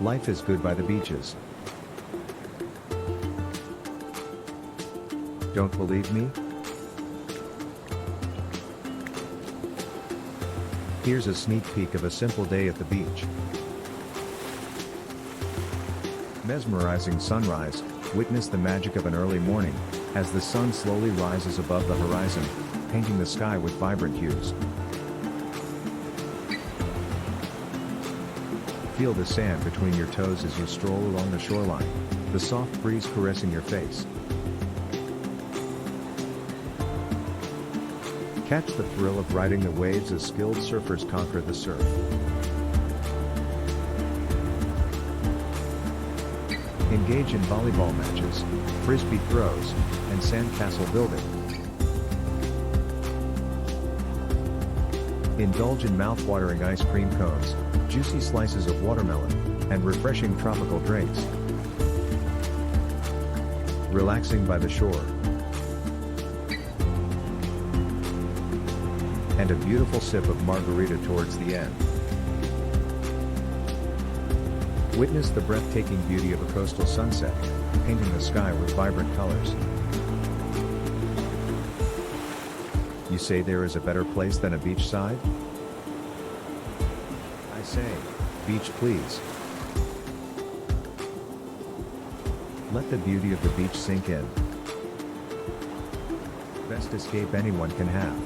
Life is good by the beaches. Don't believe me? Here's a sneak peek of a simple day at the beach. Mesmerizing sunrise, witness the magic of an early morning, as the sun slowly rises above the horizon, painting the sky with vibrant hues. Feel the sand between your toes as you stroll along the shoreline, the soft breeze caressing your face. Catch the thrill of riding the waves as skilled surfers conquer the surf. Engage in volleyball matches, frisbee throws, and sandcastle building. Indulge in mouth-watering ice cream cones, juicy slices of watermelon, and refreshing tropical drinks. Relaxing by the shore. And a beautiful sip of margarita towards the end. Witness the breathtaking beauty of a coastal sunset, painting the sky with vibrant colors. You say there is a better place than a beachside? I say, beach please. Let the beauty of the beach sink in. Best escape anyone can have.